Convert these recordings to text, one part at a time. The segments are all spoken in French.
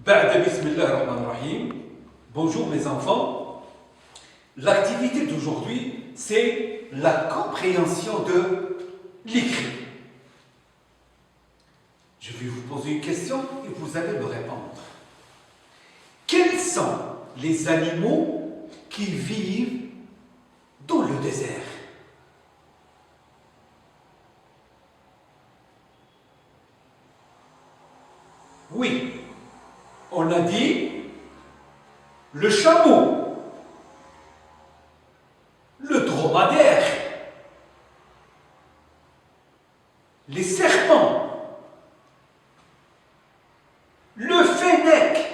Bismillahirrahmanirrahim. Bonjour mes enfants. L'activité d'aujourd'hui, c'est la compréhension de l'écrit. Je vais vous poser une question et vous allez me répondre. Quels sont les animaux qui vivent dans le désert? Oui, on a dit le chameau, le dromadaire, les serpents, le fennec,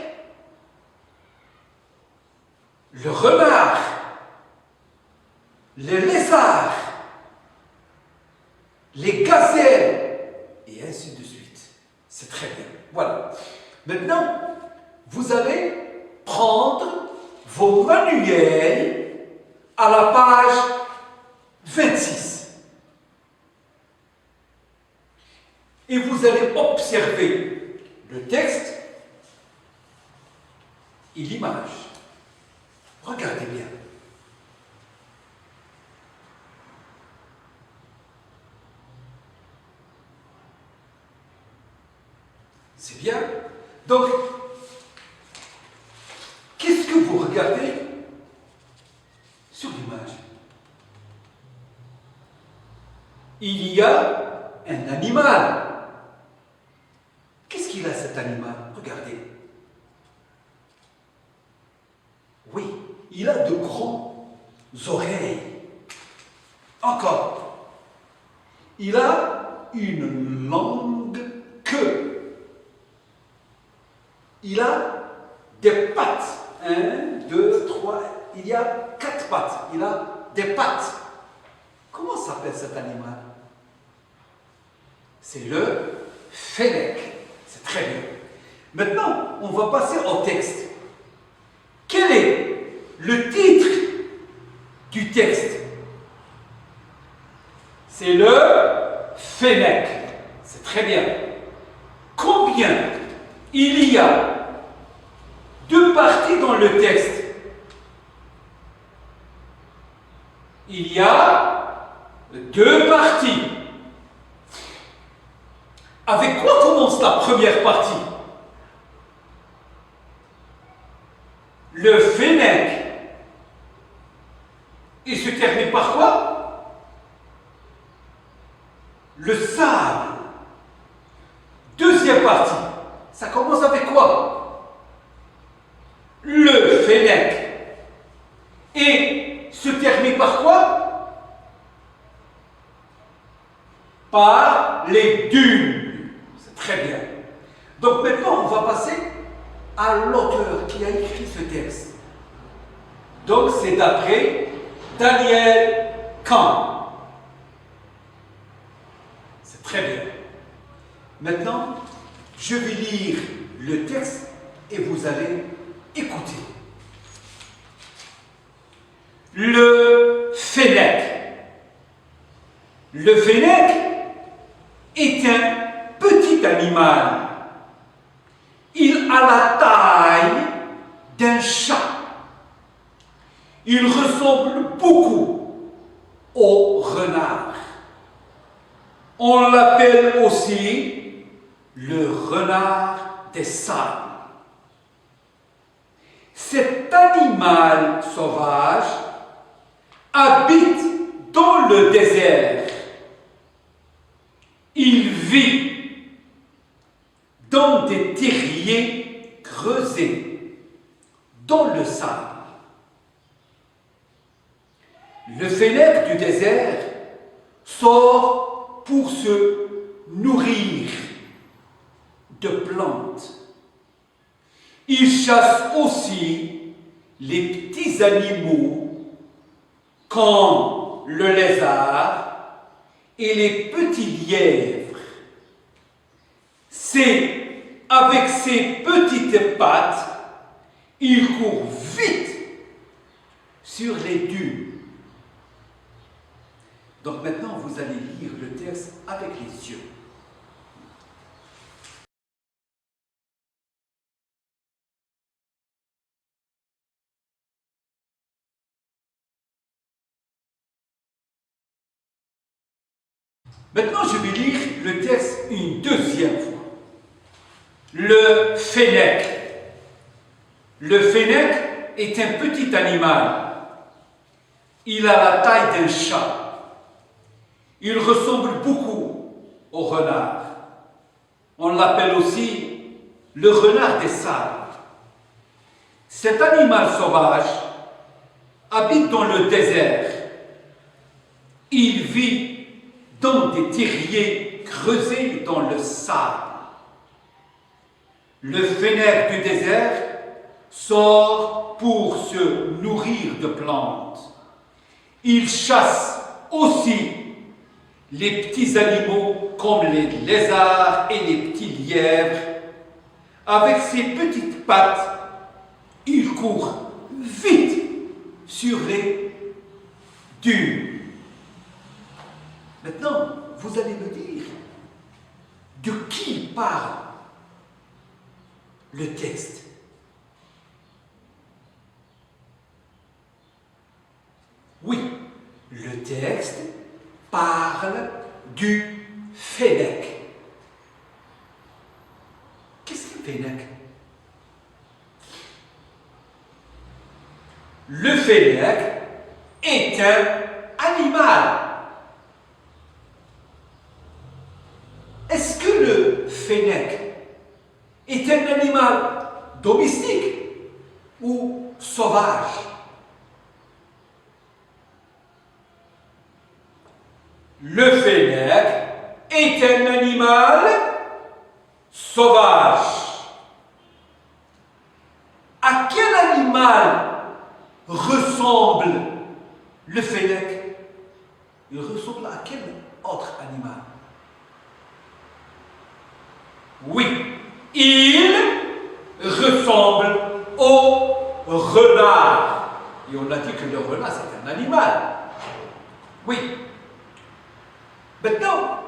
le renard, les lézards, les gazelles, et ainsi de suite. C'est très bien. Voilà. Maintenant, vous allez prendre vos manuels à la page 26. Et vous allez observer le texte et l'image. Regardez bien. C'est bien. Donc, qu'est-ce que vous regardez sur l'image? Il y a un animal. Qu'est-ce qu'il a cet animal? Regardez. Oui, il a de grandes oreilles. Encore. Il a une longue queue. Il a des pattes. 1, 2, 3, il y a 4 pattes. Il a des pattes. Comment s'appelle cet animal? C'est le fennec. C'est très bien. Maintenant, on va passer au texte. Quel est le titre du texte? C'est le fennec. C'est très bien. Combien il y a deux parties dans le texte? Il y a deux parties. Avec quoi commence la première partie? Le fennec. Il se termine par quoi? Le sable. Deuxième partie. Ça commence avec quoi? Le fennec. Et se termine par quoi? Par les dunes. C'est très bien. Donc maintenant, on va passer à l'auteur qui a écrit ce texte. Donc c'est d'après Daniel Kahn. C'est très bien. Maintenant, je vais lire le texte et vous allez écouter. Le fennec. Le fennec est un petit animal. Il a la taille d'un chat. Il ressemble beaucoup au renard. On l'appelle aussi le renard des sables. Cet animal sauvage habite dans le désert. Il vit dans des terriers creusés dans le sable. Le fennec du désert sort pour se nourrir de plantes. Il chasse aussi les petits animaux comme le lézard et les petits lièvres. C'est avec ses petites pattes, il court vite sur les dunes. Donc maintenant, vous allez lire le texte avec les yeux. Maintenant, je vais lire le texte une deuxième fois. Le fennec. Le fennec est un petit animal. Il a la taille d'un chat. Il ressemble beaucoup au renard. On l'appelle aussi le renard des sables. Cet animal sauvage habite dans le désert. Il vit dans des terriers creusés dans le sable. Le fennec du désert sort pour se nourrir de plantes. Il chasse aussi les petits animaux comme les lézards et les petits lièvres. Avec ses petites pattes, il court vite sur les dunes. Maintenant, vous allez me dire de qui parle le texte. Oui, le texte parle du fennec. Qu'est-ce qu'un fennec? Le fennec est un animal. Est-ce que le fennec est un animal domestique ou sauvage? Le fennec est un animal sauvage. À quel animal ressemble le fennec? Il ressemble à quel autre animal? Oui, il ressemble au renard. Et on a dit que le renard, c'est un animal. Oui. Maintenant,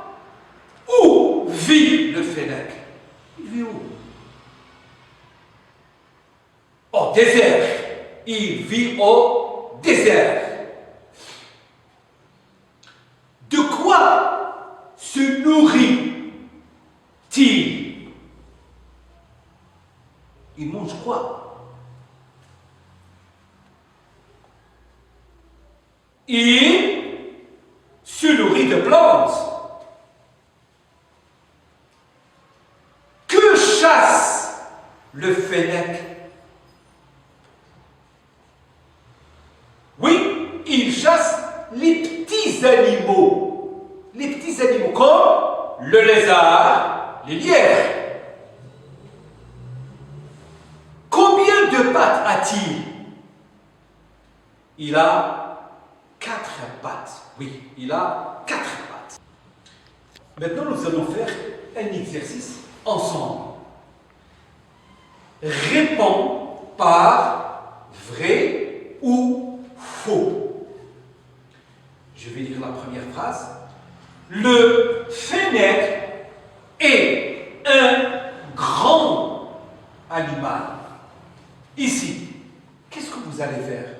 où vit le fennec? Il vit où? Au désert. Il vit au désert. De quoi se nourrit-il? Il mange quoi? Il se nourrit de plantes. Que chasse le fennec? Oui, il chasse les petits animaux. Les petits animaux comme le lézard, les lièvres. Combien de pattes a-t-il? Il a 4 pattes. Oui, il a 4 pattes. Maintenant, nous allons faire un exercice ensemble. Réponds par vrai ou faux. Je vais lire la première phrase. Le fennec est un grand animal. Ici, qu'est-ce que vous allez faire?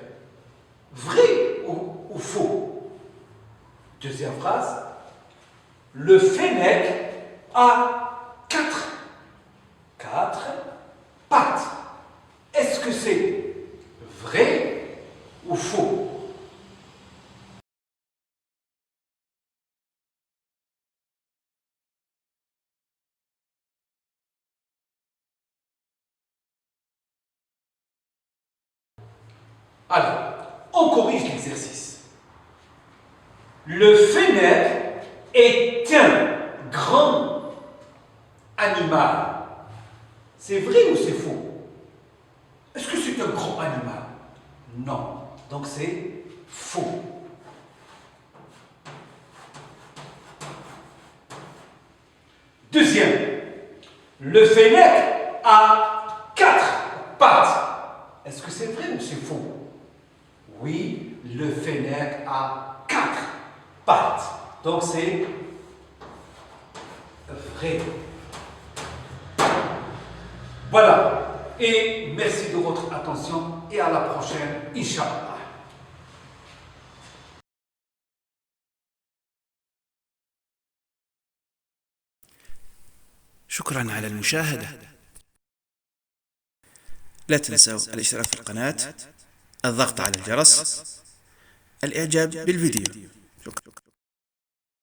Vrai ou faux? Deuxième phrase. Le fennec a 4 pattes. Est-ce que c'est vrai ou faux? Alors, on corrige l'exercice. Le fennec est un grand animal. C'est vrai ou c'est faux? Est-ce que c'est un grand animal? Non. Donc c'est faux. Deuxième. Le fennec a 4 pattes. Est-ce que c'est vrai ou c'est faux? Oui, le fennec a 4 pattes. Donc c'est vrai. Voilà. Et merci de votre attention et à la prochaine, Inch'Allah. شكرا على المشاهدة. لا تنسوا الاشتراك في القناة، الضغط على الجرس، الإعجاب بالفيديو. شكرا.